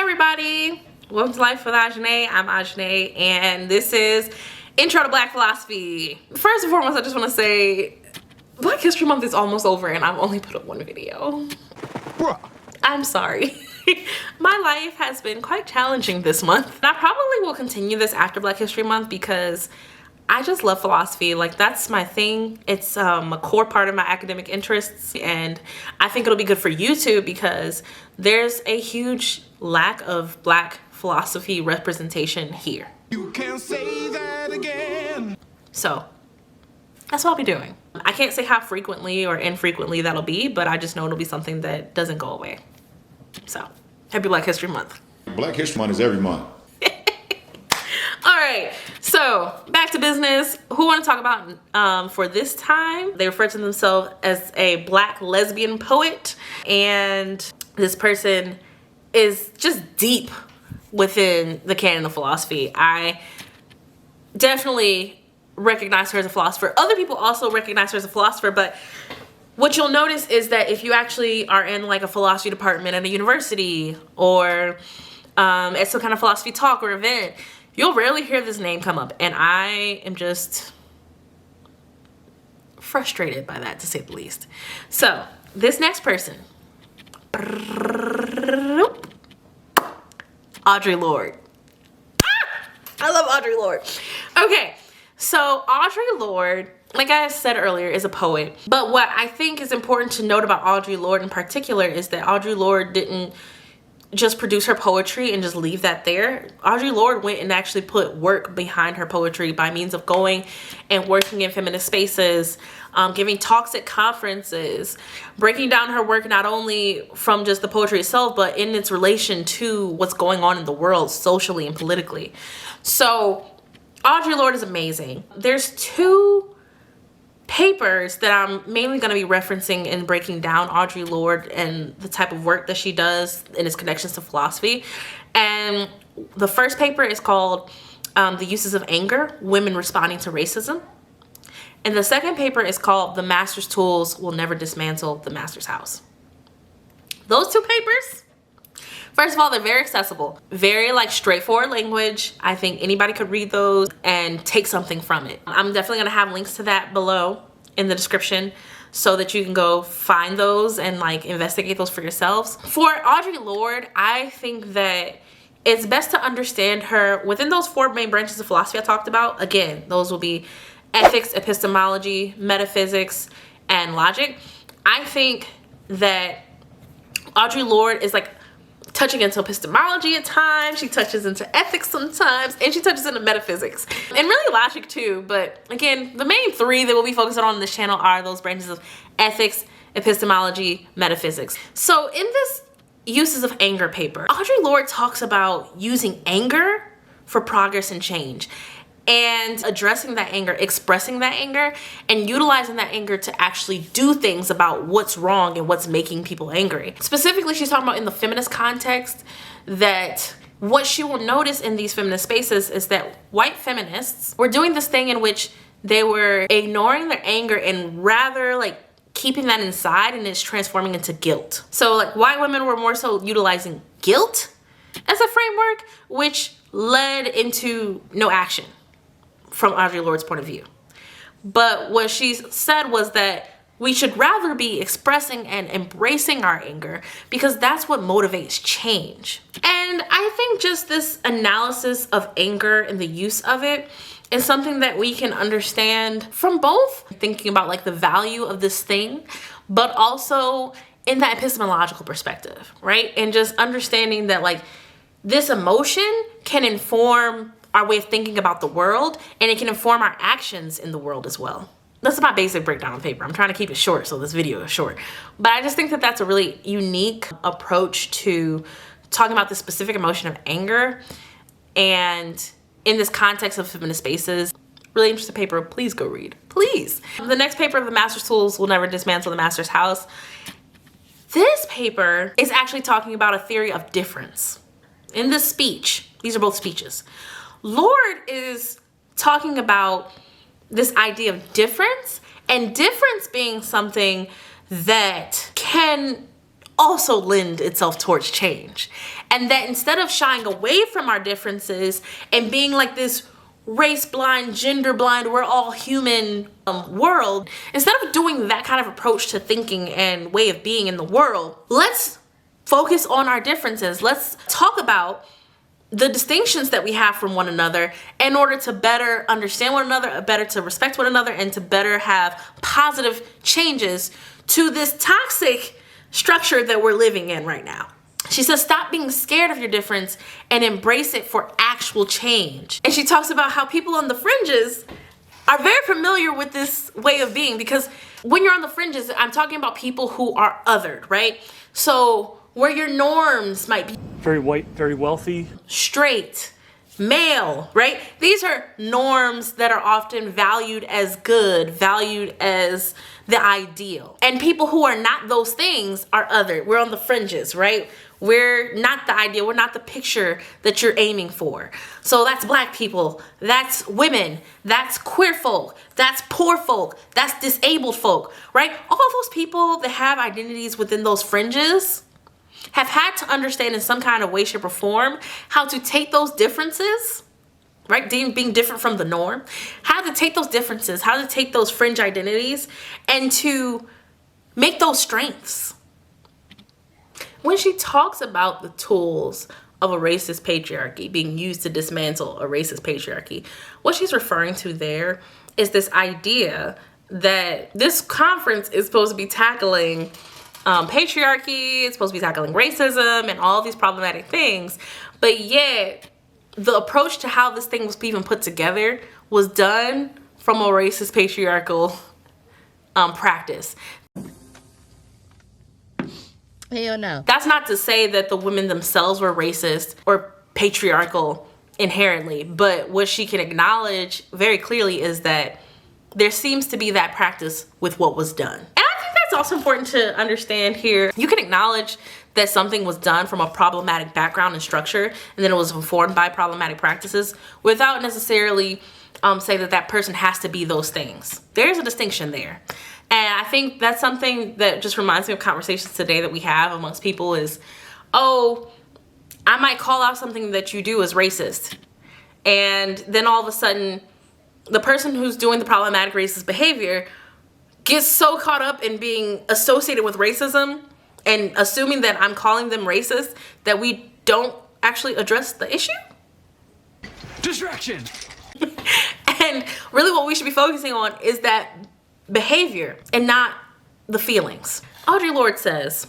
everybody, welcome to Life with Ajane. I'm Ajane, and this is Intro to Black Philosophy. First and foremost, I just want to say Black History Month is almost over and I've only put up one video. Bruh. I'm sorry. My life has been quite challenging this month. And I probably will continue this after Black History Month because I just love philosophy. Like, that's my thing. It's a core part of my academic interests, and I think it'll be good for YouTube because there's a huge lack of Black philosophy representation here. You can't say that again. So that's what I'll be doing. I can't say how frequently or infrequently that'll be, but I just know it'll be something that doesn't go away. So happy Black History Month. Black History Month is every month. All right, so back to business. Who want to talk about for this time? They refer to themselves as a Black lesbian poet, and this person is just deep within the canon of philosophy. I definitely recognize her as a philosopher. Other people also recognize her as a philosopher, but what you'll notice is that if you actually are in like a philosophy department at a university or at some kind of philosophy talk or event, you'll rarely hear this name come up, and I am just frustrated by that, to say the least. So this next person, Audre Lorde. I love Audre Lorde. Okay, so Audre Lorde, like I said earlier, is a poet. But what I think is important to note about Audre Lorde in particular is that Audre Lorde didn't just produce her poetry and just leave that there. Audre Lorde went and actually put work behind her poetry by means of going and working in feminist spaces, giving talks at conferences, breaking down her work not only from just the poetry itself, but in its relation to what's going on in the world socially and politically. So Audre Lorde is amazing. There's two papers that I'm mainly going to be referencing and breaking down Audre Lorde and the type of work that she does and its connections to philosophy. And the first paper is called The Uses of Anger, Women Responding to Racism. And the second paper is called The Master's Tools Will Never Dismantle the Master's House. Those two papers, first of all, they're very accessible, very like straightforward language. I think anybody could read those and take something from it. I'm definitely gonna have links to that below in the description so that you can go find those and like investigate those for yourselves. For Audre Lorde, I think that it's best to understand her within those four main branches of philosophy I talked about. Again, those will be ethics, epistemology, metaphysics, and logic. I think that Audre Lorde is like touching into epistemology at times, she touches into ethics sometimes, and she touches into metaphysics. And really logic too, but again, the main three that we'll be focusing on this channel are those branches of ethics, epistemology, metaphysics. So in this Uses of Anger paper, Audre Lorde talks about using anger for progress and change, and addressing that anger, expressing that anger, and utilizing that anger to actually do things about what's wrong and what's making people angry. Specifically, she's talking about in the feminist context that what she will notice in these feminist spaces is that white feminists were doing this thing in which they were ignoring their anger and rather like keeping that inside, and it's transforming into guilt. So like white women were more so utilizing guilt as a framework, which led into no action from Audre Lorde's point of view. But what she said was that we should rather be expressing and embracing our anger because that's what motivates change. And I think just this analysis of anger and the use of it is something that we can understand from both thinking about like the value of this thing, but also in that epistemological perspective, right? And just understanding that like this emotion can inform our way of thinking about the world, and it can inform our actions in the world as well. That's my basic breakdown on paper. I'm trying to keep it short, so this video is short. But I just think that that's a really unique approach to talking about the specific emotion of anger. And in this context of feminist spaces, really interesting paper, please go read, please. The next paper, The Master's Tools Will Never Dismantle the Master's House. This paper is actually talking about a theory of difference. In this speech, these are both speeches, Lorde is talking about this idea of difference, and difference being something that can also lend itself towards change. And that instead of shying away from our differences and being like this race blind, gender blind, we're all human world, instead of doing that kind of approach to thinking and way of being in the world, let's focus on our differences. Let's talk about the distinctions that we have from one another in order to better understand one another, better to respect one another, and to better have positive changes to this toxic structure that we're living in right now. She says, stop being scared of your difference and embrace it for actual change. And she talks about how people on the fringes are very familiar with this way of being, because when you're on the fringes, I'm talking about people who are othered, right? So where your norms might be very white, very wealthy, straight, male, right? These are norms that are often valued as good, valued as the ideal. And people who are not those things are other. We're on the fringes, right? We're not the ideal. We're not the picture that you're aiming for. So that's Black people, that's women, that's queer folk, that's poor folk, that's disabled folk, right? All those people that have identities within those fringes have had to understand in some kind of way, shape, or form how to take those differences, right? Being different from the norm, how to take those differences, how to take those fringe identities and to make those strengths. When she talks about the tools of a racist patriarchy being used to dismantle a racist patriarchy, what she's referring to there is this idea that this conference is supposed to be tackling patriarchy, it's supposed to be tackling racism and all these problematic things, but yet the approach to how this thing was even put together was done from a racist patriarchal practice. Hell no. That's not to say that the women themselves were racist or patriarchal inherently, but what she can acknowledge very clearly is that there seems to be that practice with what was done. And I think that's also important to understand here. You can acknowledge that something was done from a problematic background and structure, and then it was informed by problematic practices without necessarily say that that person has to be those things. There's a distinction there. And I think that's something that just reminds me of conversations today that we have amongst people is, oh, I might call out something that you do as racist. And then all of a sudden, the person who's doing the problematic racist behavior gets so caught up in being associated with racism and assuming that I'm calling them racist that we don't actually address the issue. Distraction. And really what we should be focusing on is that behavior and not the feelings. Audre Lorde says,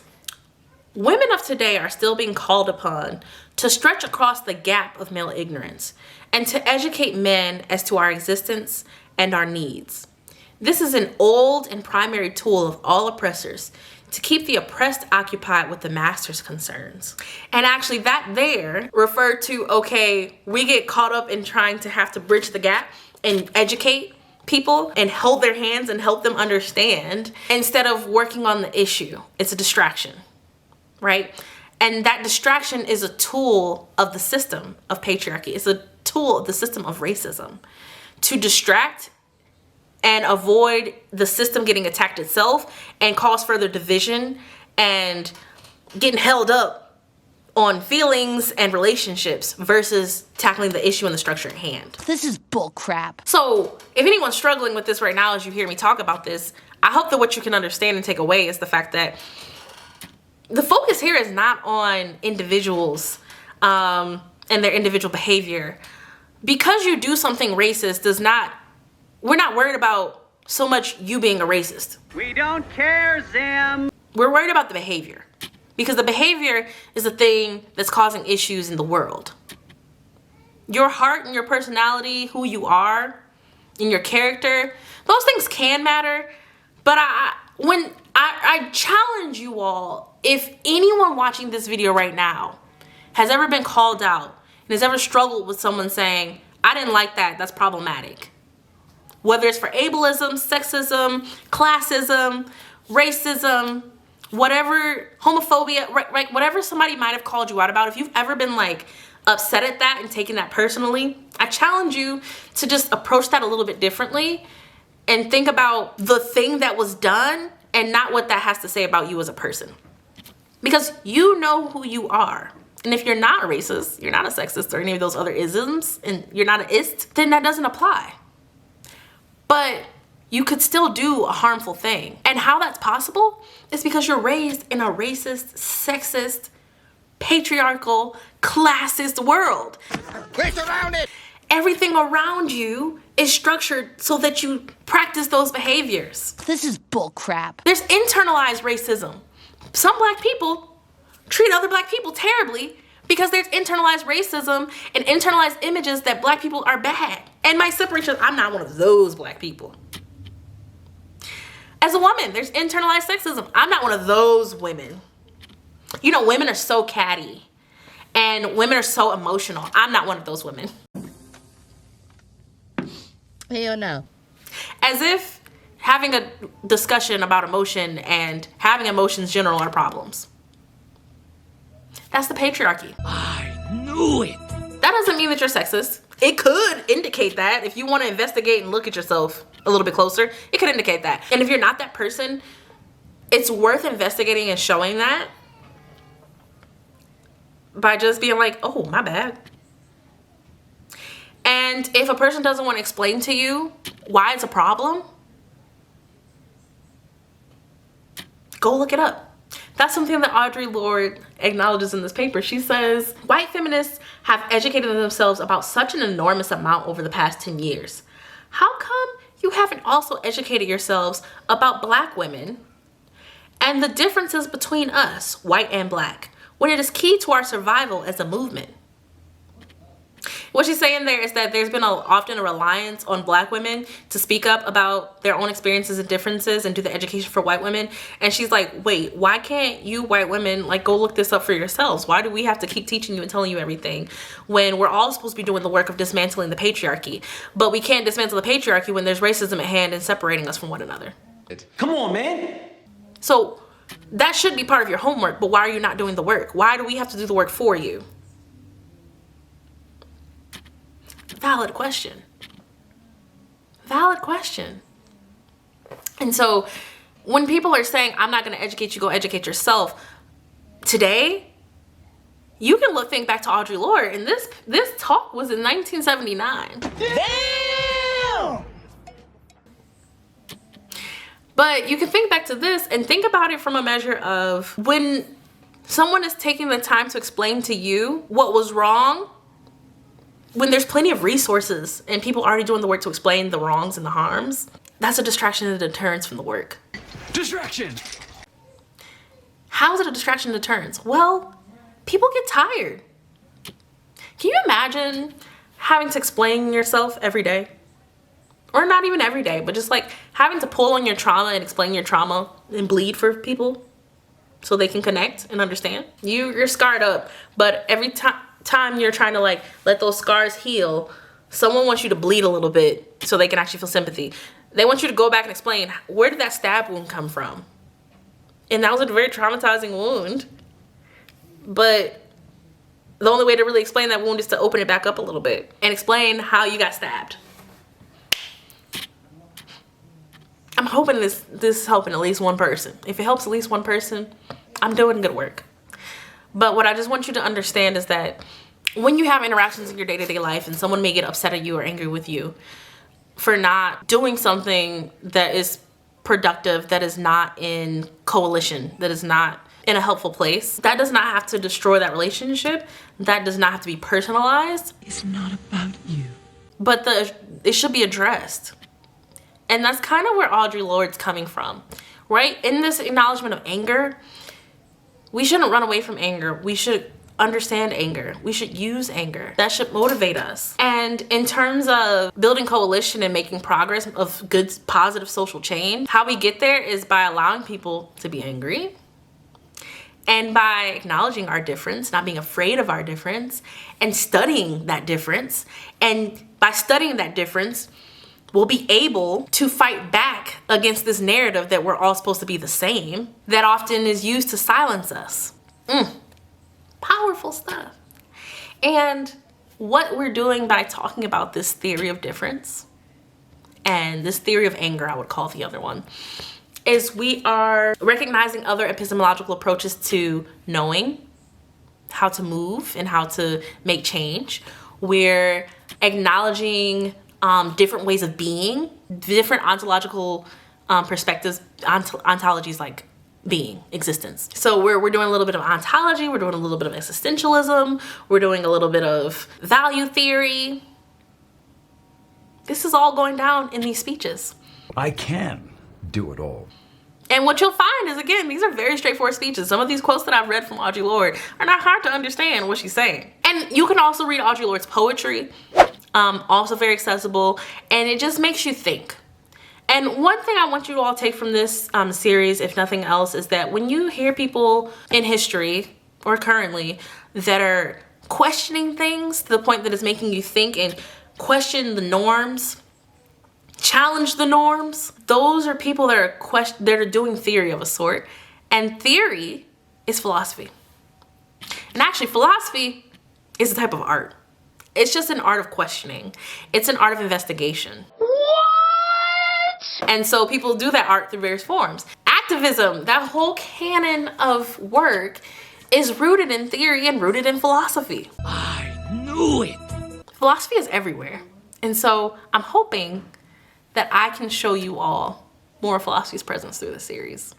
women of today are still being called upon to stretch across the gap of male ignorance and to educate men as to our existence and our needs. This is an old and primary tool of all oppressors to keep the oppressed occupied with the master's concerns. And actually that there referred to, okay, we get caught up in trying to have to bridge the gap and educate people and hold their hands and help them understand instead of working on the issue. It's a distraction, right? And that distraction is a tool of the system of patriarchy. It's a tool of the system of racism to distract and avoid the system getting attacked itself and cause further division and getting held up on feelings and relationships versus tackling the issue and the structure at hand. This is bull crap. So if anyone's struggling with this right now as you hear me talk about this, I hope that what you can understand and take away is the fact that the focus here is not on individuals and their individual behavior. Because you do something racist we're not worried about so much you being a racist. We don't care, Zim. We're worried about the behavior. Because the behavior is the thing that's causing issues in the world. Your heart and your personality, who you are, and your character, those things can matter. But I challenge you all, if anyone watching this video right now has ever been called out and has ever struggled with someone saying, I didn't like that, that's problematic. Whether it's for ableism, sexism, classism, racism, whatever, homophobia, right, whatever somebody might have called you out about, if you've ever been like upset at that and taken that personally, I challenge you to just approach that a little bit differently and think about the thing that was done and not what that has to say about you as a person. Because you know who you are. And if you're not a racist, you're not a sexist or any of those other isms, and you're not an ist, then that doesn't apply. But you could still do a harmful thing. And how that's possible is because you're raised in a racist, sexist, patriarchal, classist world. We're surrounded. Everything around you is structured so that you practice those behaviors. This is bullcrap. There's internalized racism. Some black people treat other black people terribly because there's internalized racism and internalized images that black people are bad. And my separation, I'm not one of those black people. As a woman, there's internalized sexism. I'm not one of those women. You know, women are so catty and women are so emotional. I'm not one of those women. Hell no. As if having a discussion about emotion and having emotions general are problems. That's the patriarchy. I knew it. That doesn't mean that you're sexist. It could indicate that. If you want to investigate and look at yourself a little bit closer, it could indicate that. And if you're not that person, it's worth investigating and showing that by just being like, oh, my bad. And if a person doesn't want to explain to you why it's a problem, go look it up. That's something that Audre Lorde acknowledges in this paper. She says, white feminists have educated themselves about such an enormous amount over the past 10 years. How come you haven't also educated yourselves about black women and the differences between us, white and black, when it is key to our survival as a movement? What she's saying there is that there's been often a reliance on black women to speak up about their own experiences and differences and do the education for white women. And she's like, wait, why can't you white women like go look this up for yourselves? Why do we have to keep teaching you and telling you everything when we're all supposed to be doing the work of dismantling the patriarchy? But we can't dismantle the patriarchy when there's racism at hand and separating us from one another. Come on, man. So that should be part of your homework, but why are you not doing the work? Why do we have to do the work for you? Valid question. Valid question. And so when people are saying, I'm not going to educate you, go educate yourself, today, you can think back to Audre Lorde, and this talk was in 1979. Damn! But you can think back to this and think about it from a measure of when someone is taking the time to explain to you what was wrong, when there's plenty of resources and people already doing the work to explain the wrongs and the harms, that's a distraction and a deterrence from the work. Distraction. How is it a distraction and deterrence? Well, people get tired. Can you imagine having to explain yourself every day? Or not even every day, but just like having to pull on your trauma and explain your trauma and bleed for people so they can connect and understand? You're scarred up, but every time you're trying to like let those scars heal, someone wants you to bleed a little bit so they can actually feel sympathy. They want you to go back and explain, where did that stab wound come from? And that was a very traumatizing wound. But the only way to really explain that wound is to open it back up a little bit and explain how you got stabbed. I'm hoping this is helping at least one person. If it helps at least one person, I'm doing good work. But what I just want you to understand is that when you have interactions in your day-to-day life and someone may get upset at you or angry with you for not doing something that is productive, that is not in coalition, that is not in a helpful place, that does not have to destroy that relationship. That does not have to be personalized. It's not about you. But it should be addressed. And that's kind of where Audre Lorde's coming from, right? In this acknowledgement of anger, we shouldn't run away from anger. We should understand anger. We should use anger. That should motivate us. And in terms of building coalition and making progress of good, positive social change, how we get there is by allowing people to be angry and by acknowledging our difference, not being afraid of our difference, and studying that difference. And by studying that difference, we'll be able to fight back against this narrative that we're all supposed to be the same, that often is used to silence us. Powerful stuff. And what we're doing by talking about this theory of difference, and this theory of anger, I would call the other one, is we are recognizing other epistemological approaches to knowing, how to move, and how to make change. We're acknowledging different ways of being, different ontological perspectives, ontologies like being, existence. So we're doing a little bit of ontology, we're doing a little bit of existentialism, we're doing a little bit of value theory. This is all going down in these speeches. I can do it all. And what you'll find is, again, these are very straightforward speeches. Some of these quotes that I've read from Audre Lorde are not hard to understand what she's saying. And you can also read Audre Lorde's poetry, also very accessible, and it just makes you think. And one thing I want you to all take from this series, if nothing else, is that when you hear people in history or currently that are questioning things to the point that it's making you think and question the norms, challenge the norms, those are people that are doing theory of a sort. And theory is philosophy. And actually, philosophy is a type of art. It's just an art of questioning. It's an art of investigation. And so people do that art through various forms. Activism, that whole canon of work, is rooted in theory and rooted in philosophy. I knew it. Philosophy is everywhere. And so I'm hoping that I can show you all more of philosophy's presence through the series.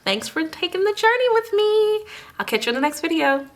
Thanks for taking the journey with me. I'll catch you in the next video.